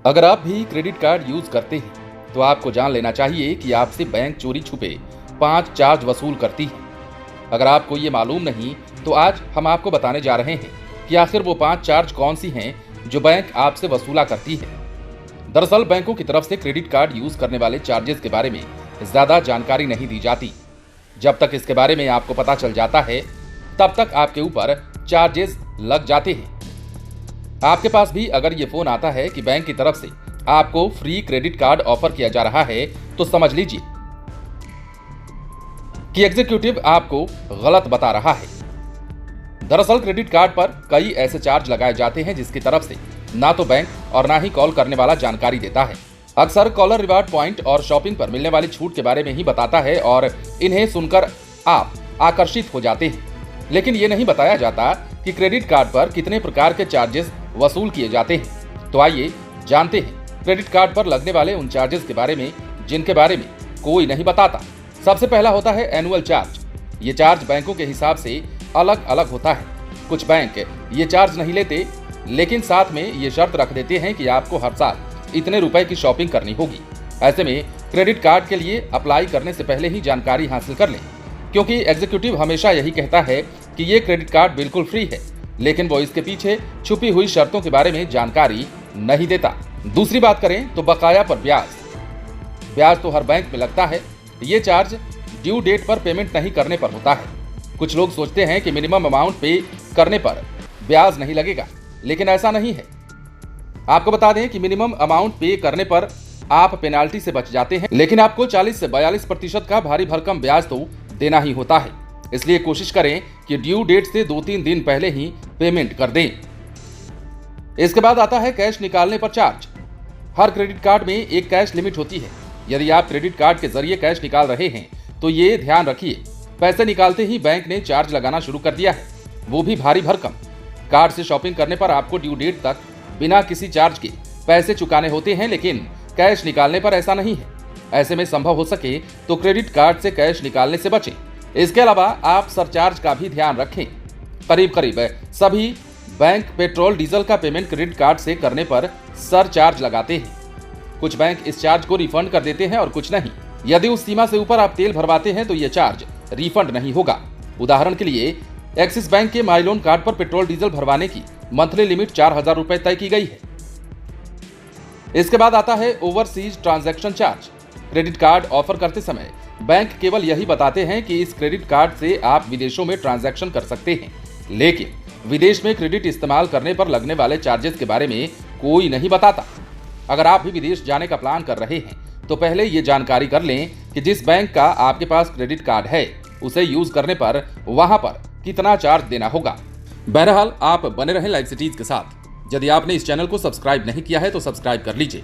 अगर आप भी क्रेडिट कार्ड यूज करते हैं तो आपको जान लेना चाहिए कि आपसे बैंक चोरी छुपे 5 चार्ज वसूल करती है। अगर आपको ये मालूम नहीं तो आज हम आपको बताने जा रहे हैं कि आखिर वो 5 चार्ज कौन सी हैं जो बैंक आपसे वसूला करती है। दरअसल बैंकों की तरफ से क्रेडिट कार्ड यूज करने वाले चार्जेस के बारे में ज्यादा जानकारी नहीं दी जाती। जब तक इसके बारे में आपको पता चल जाता है तब तक आपके ऊपर चार्जेस लग जाते हैं। आपके पास भी अगर ये फोन आता है कि बैंक की तरफ से आपको फ्री क्रेडिट कार्ड ऑफर किया जा रहा है तो समझ लीजिए कि एग्जीक्यूटिव आपको गलत बता रहा है। दरअसल क्रेडिट कार्ड पर कई ऐसे चार्ज लगाए जाते हैं जिसकी तरफ से ना तो बैंक और ना ही कॉल करने वाला जानकारी देता है। अक्सर कॉलर रिवार्ड पॉइंट और शॉपिंग पर मिलने वाली छूट के बारे में ही बताता है और इन्हें सुनकर आप आकर्षित हो जाते हैं। लेकिन ये नहीं बताया जाता कि क्रेडिट कार्ड पर कितने प्रकार के चार्जेस वसूल किए जाते हैं। तो आइए जानते हैं क्रेडिट कार्ड पर लगने वाले उन चार्जेस के बारे में जिनके बारे में कोई नहीं बताता। सबसे पहला होता है एनुअल चार्ज। ये चार्ज बैंकों के हिसाब से अलग अलग होता है। कुछ बैंक ये चार्ज नहीं लेते लेकिन साथ में ये शर्त रख देते हैं कि आपको हर साल इतने रुपए की शॉपिंग करनी होगी। ऐसे में क्रेडिट कार्ड के लिए अप्लाई करने से पहले ही जानकारी हासिल कर लें, क्योंकि एग्जीक्यूटिव हमेशा यही कहता है कि ये क्रेडिट कार्ड बिल्कुल फ्री है, लेकिन वो इसके पीछे छुपी हुई शर्तों के बारे में जानकारी नहीं देता। दूसरी बात करें तो बकाया पर ब्याज। ब्याज तो हर बैंक में लगता है। ये चार्ज ड्यू डेट पर पेमेंट नहीं करने पर होता है। कुछ लोग सोचते हैं कि मिनिमम अमाउंट पे करने पर ब्याज नहीं लगेगा, लेकिन ऐसा नहीं है। आपको बता दें कि मिनिमम अमाउंट पे करने पर आप पेनाल्टी से बच जाते हैं, लेकिन आपको 40 से 42% का भारी भरकम ब्याज तो देना ही होता है। इसलिए कोशिश करें कि ड्यू डेट से 2-3 दिन पहले ही पेमेंट कर दें। इसके बाद आता है कैश निकालने पर चार्ज। हर क्रेडिट कार्ड में एक कैश लिमिट होती है। यदि आप क्रेडिट कार्ड के जरिए कैश निकाल रहे हैं तो ये ध्यान रखिए, पैसे निकालते ही बैंक ने चार्ज लगाना शुरू कर दिया है, वो भी भारी भरकम। कार्ड से शॉपिंग करने पर आपको ड्यू डेट तक बिना किसी चार्ज के पैसे चुकाने होते हैं, लेकिन कैश निकालने पर ऐसा नहीं है। ऐसे में संभव हो सके तो क्रेडिट कार्ड से कैश निकालने से बचें। इसके अलावा आप सरचार्ज का भी ध्यान रखें। करीब करीब सभी बैंक पेट्रोल डीजल का पेमेंट क्रेडिट कार्ड से करने पर सरचार्ज लगाते हैं। कुछ बैंक इस चार्ज को रिफंड कर देते हैं और कुछ नहीं। यदि उस सीमा से ऊपर आप तेल भरवाते हैं तो यह चार्ज रिफंड नहीं होगा। उदाहरण के लिए एक्सिस बैंक के माई लोन कार्ड पर पेट्रोल डीजल भरवाने की मंथली लिमिट 4,000 रुपए तय की गई है। इसके बाद आता है overseas transaction charge. Credit card offer करते समय बैंक केवल यही बताते हैं कि इस क्रेडिट कार्ड से आप विदेशों में ट्रांजैक्शन कर सकते हैं, लेकिन विदेश में क्रेडिट इस्तेमाल करने पर लगने वाले चार्जेस के बारे में कोई नहीं बताता। अगर आप भी विदेश जाने का प्लान कर रहे हैं तो पहले ये जानकारी कर लें कि जिस बैंक का आपके पास क्रेडिट कार्ड है उसे यूज करने पर वहां पर कितना चार्ज देना होगा। बहरहाल आप बने रहें लाइव सिटीज के साथ। यदि आपने इस चैनल को सब्सक्राइब नहीं किया है तो सब्सक्राइब कर लीजिए।